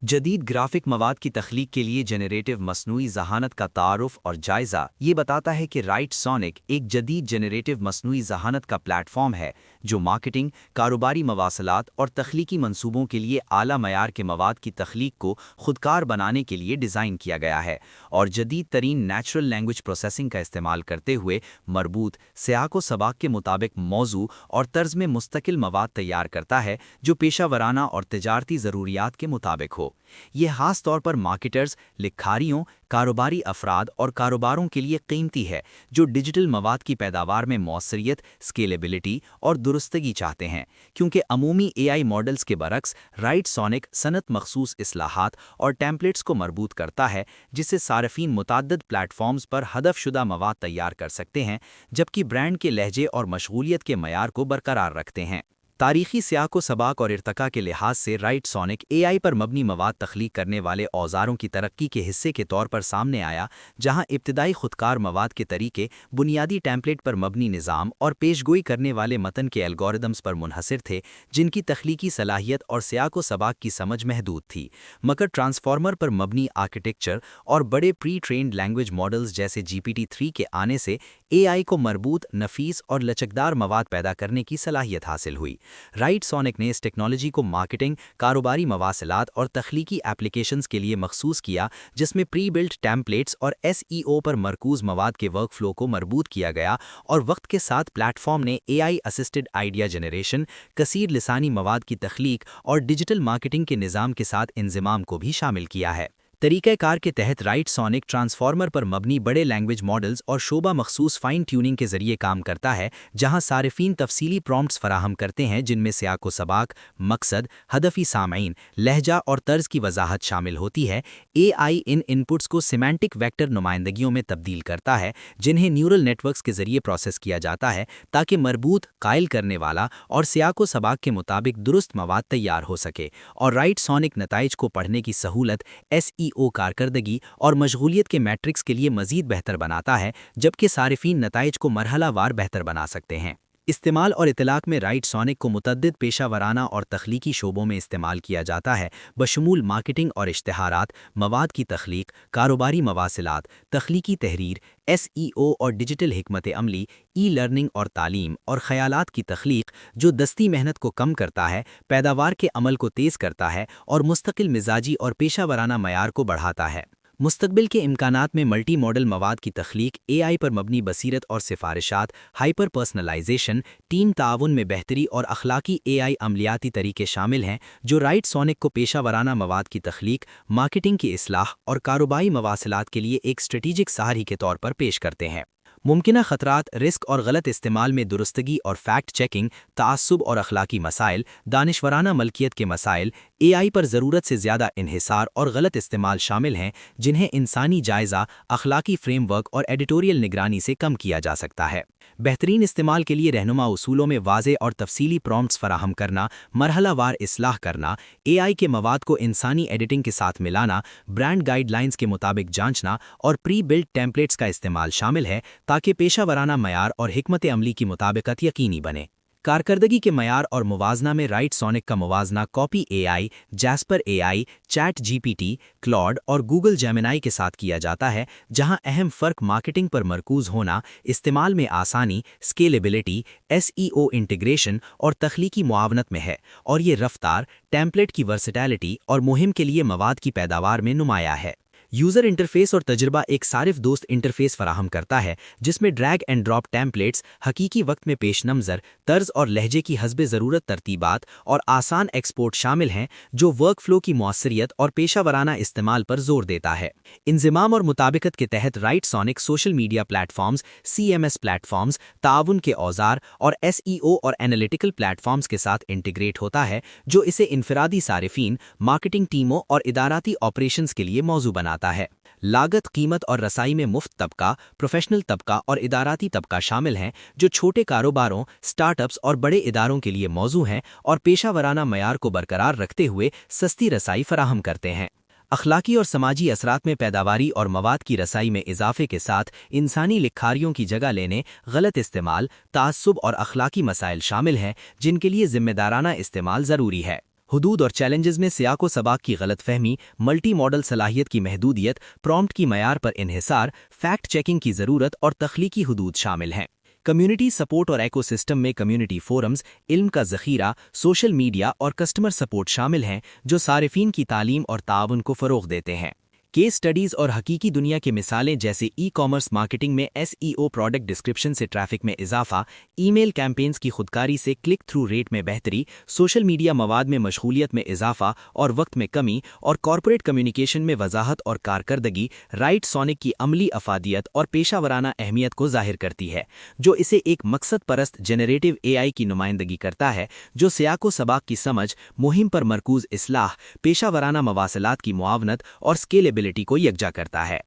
جدید گرافک مواد کی تخلیق کے لیے جنریٹو مصنوعی ذہانت کا تعارف اور جائزہ یہ بتاتا ہے کہ رائٹ سونک ایک جدید جنریٹو مصنوعی ذہانت کا پلیٹ فارم ہے جو مارکیٹنگ، کاروباری مواصلات اور تخلیقی منصوبوں کے لیے اعلیٰ معیار کے مواد کی تخلیق کو خودکار بنانے کے لیے ڈیزائن کیا گیا ہے اور جدید ترین نیچرل لینگویج پروسیسنگ کا استعمال کرتے ہوئے مربوط، سیاق و سباق کے مطابق موضوع اور طرز میں مستقل مواد تیار کرتا ہے جو پیشہ ورانہ اور تجارتی ضروریات کے مطابق ہو۔ یہ خاص طور پر مارکیٹرز، لکھاریوں، کاروباری افراد اور کاروباروں کے لیے قیمتی ہے جو ڈیجیٹل مواد کی پیداوار میں موثریت، اسکیلیبلٹی اور درستگی چاہتے ہیں، کیونکہ عمومی AI ماڈلز کے برعکس رائٹ سونک صنعت مخصوص اصلاحات اور ٹیمپلیٹس کو مربوط کرتا ہے جس سے صارفین متعدد پلیٹ فارمز پر ہدف شدہ مواد تیار کر سکتے ہیں، جبکہ برانڈ کے لہجے اور مشغولیت کے معیار کو برقرار رکھتے ہیں۔ تاریخی سیاق و سباق اور ارتقاء کے لحاظ سے رائٹ سونک AI پر مبنی مواد تخلیق کرنے والے اوزاروں کی ترقی کے حصے کے طور پر سامنے آیا، جہاں ابتدائی خودکار مواد کے طریقے بنیادی ٹیمپلیٹ پر مبنی نظام اور پیشگوئی کرنے والے متن کے الگورتھمز پر منحصر تھے جن کی تخلیقی صلاحیت اور سیاق و سباق کی سمجھ محدود تھی، مگر ٹرانسفارمر پر مبنی آرکیٹیکچر اور بڑے پری ٹرینڈ لینگویج ماڈلز جیسے GPT-3 کے آنے سے AI کو مربوط، نفیس اور لچکدار مواد پیدا کرنے کی صلاحیت حاصل ہوئی۔ رائٹ سونک نے اس ٹیکنالوجی کو مارکیٹنگ، کاروباری مواصلات اور تخلیقی ایپلیکیشنز کے لیے مخصوص کیا، جس میں پری بلٹ ٹیمپلیٹس اور SEO پر مرکوز مواد کے ورک فلو کو مربوط کیا گیا، اور وقت کے ساتھ پلیٹ فارم نے AI اسسٹڈ آئیڈیا جنریشن، کثیر لسانی مواد کی تخلیق اور ڈیجیٹل مارکیٹنگ کے نظام کے ساتھ انضمام کو بھی شامل کیا ہے۔ طریقہ کار کے تحت رائٹ سونک ٹرانسفارمر پر مبنی بڑے لینگویج ماڈلز اور شعبہ مخصوص فائن ٹیوننگ کے ذریعے کام کرتا ہے، جہاں صارفین تفصیلی پرومپٹس فراہم کرتے ہیں جن میں سیاق و سباق، مقصد، ہدفی سامعین، لہجہ اور طرز کی وضاحت شامل ہوتی ہے۔ AI ان انپٹس کو سیمانٹک ویکٹر نمائندگیوں میں تبدیل کرتا ہے جنہیں نیورل نیٹ ورکس کے ذریعے پروسیس کیا جاتا ہے تاکہ مربوط، قائل کرنے والا اور سیاق و سباق کے مطابق درست مواد تیار ہو سکے، اور رائٹ سونک نتائج کو پڑھنے کی سہولت، SEO کارکردگی اور مشغولیت کے میٹرکس کے لیے مزید بہتر بناتا ہے، جبکہ صارفین نتائج کو مرحلہ وار بہتر بنا سکتے ہیں۔ استعمال اور اطلاق میں رائٹ سونک کو متعدد پیشہ ورانہ اور تخلیقی شعبوں میں استعمال کیا جاتا ہے، بشمول مارکیٹنگ اور اشتہارات، مواد کی تخلیق، کاروباری مواصلات، تخلیقی تحریر، SEO اور ڈیجیٹل حکمت عملی، لرننگ اور تعلیم اور خیالات کی تخلیق جو دستی محنت کو کم کرتا ہے، پیداوار کے عمل کو تیز کرتا ہے اور مستقل مزاجی اور پیشہ ورانہ معیار کو بڑھاتا ہے۔ مستقبل کے امکانات میں ملٹی ماڈل مواد کی تخلیق، AI پر مبنی بصیرت اور سفارشات، ہائپر پرسنلائزیشن، ٹیم تعاون میں بہتری اور اخلاقی AI عملیاتی طریقے شامل ہیں جو رائٹ سونک کو پیشہ ورانہ مواد کی تخلیق، مارکیٹنگ کی اصلاح اور کاروباری مواصلات کے لیے ایک اسٹریٹجک سہارے کے طور پر پیش کرتے ہیں۔ ممکنہ خطرات، رسک اور غلط استعمال میں درستگی اور فیکٹ چیکنگ، تعصب اور اخلاقی مسائل، دانشورانہ ملکیت کے مسائل، AI پر ضرورت سے زیادہ انحصار اور غلط استعمال شامل ہیں جنہیں انسانی جائزہ، اخلاقی فریم ورک اور ایڈیٹوریل نگرانی سے کم کیا جا سکتا ہے۔ بہترین استعمال کے لیے رہنما اصولوں میں واضح اور تفصیلی پرومپٹس فراہم کرنا، مرحلہ وار اصلاح کرنا، AI کے مواد کو انسانی ایڈیٹنگ کے ساتھ ملانا، برانڈ گائیڈ لائنز کے مطابق جانچنا اور پری بلٹ ٹیمپلیٹس کا استعمال شامل ہے تاکہ پیشہ ورانہ معیار اور حکمت عملی کی مطابقت یقینی بنے۔ کارکردگی کے معیار اور موازنہ میں رائٹ سونک کا موازنہ copy AI، Jasper AI، chat GPT، cloud اور گوگل جیمنائی کے ساتھ کیا جاتا ہے، جہاں اہم فرق مارکیٹنگ پر مرکوز ہونا، استعمال میں آسانی، اسکیلیبلٹی، SEO انٹیگریشن اور تخلیقی معاونت میں ہے، اور یہ رفتار، ٹیمپلیٹ کی ورسٹیلٹی اور مہم کے لیے مواد کی پیداوار میں نمایاں ہے۔ یوزر انٹرفیس اور تجربہ ایک صارف دوست انٹرفیس فراہم کرتا ہے جس میں ڈریگ اینڈ ڈراپ ٹیمپلیٹس، حقیقی وقت میں پیش نمبر، طرز اور لہجے کی حسب ضرورت ترتیبات اور آسان ایکسپورٹ شامل ہیں جو ورک فلو کی مؤثریت اور پیشہ ورانہ استعمال پر زور دیتا ہے۔ انضمام اور مطابقت کے تحت Writesonic social media platforms, CMS platforms, تعاون کے اوزار اور SEO اور انالیٹیکل پلیٹ فارمز کے ساتھ انٹیگریٹ ہوتا ہے جو اسے انفرادی صارفین، مارکیٹنگ ٹیموں اور اداراتی آپریشنز کے لیے موزوں بناتا ہے۔ لاگت، قیمت اور رسائی میں مفت طبقہ، پروفیشنل طبقہ اور اداراتی طبقہ شامل ہیں جو چھوٹے کاروباروں، سٹارٹ اپس اور بڑے اداروں کے لیے موزوں ہیں اور پیشہ ورانہ معیار کو برقرار رکھتے ہوئے سستی رسائی فراہم کرتے ہیں۔ اخلاقی اور سماجی اثرات میں پیداواری اور مواد کی رسائی میں اضافے کے ساتھ انسانی لکھاریوں کی جگہ لینے، غلط استعمال، تعصب اور اخلاقی مسائل شامل ہیں جن کے لیے ذمہ دارانہ استعمال ضروری ہے۔ حدود اور چیلنجز میں سیاق و سباق کی غلط فہمی، ملٹی ماڈل صلاحیت کی محدودیت، پرومپٹ کی معیار پر انحصار، فیکٹ چیکنگ کی ضرورت اور تخلیقی حدود شامل ہیں۔ کمیونٹی سپورٹ اور ایکو سسٹم میں کمیونٹی فورمز، علم کا ذخیرہ، سوشل میڈیا اور کسٹمر سپورٹ شامل ہیں جو صارفین کی تعلیم اور تعاون کو فروغ دیتے ہیں۔ کیس سٹڈیز اور حقیقی دنیا کے مثالیں جیسے ای کامرس مارکیٹنگ میں ایس ای او، پروڈکٹ ڈسکرپشن سے ٹریفک میں اضافہ، ای میل کیمپینز کی خودکاری سے کلک تھرو ریٹ میں بہتری، سوشل میڈیا مواد میں مشغولیت میں اضافہ اور وقت میں کمی، اور کارپوریٹ کمیونیکیشن میں وضاحت اور کارکردگی، رائٹ سونک کی عملی افادیت اور پیشہ ورانہ اہمیت کو ظاہر کرتی ہے، جو اسے ایک مقصد پرست جنریٹو اے آئی کی نمائندگی کرتا ہے جو سیاق و سباق کی سمجھ، مہم پر مرکوز اصلاح، پیشہ ورانہ مواصلات کی معاونت اور اسکیلیبلٹی کو یکجا کرتا ہے۔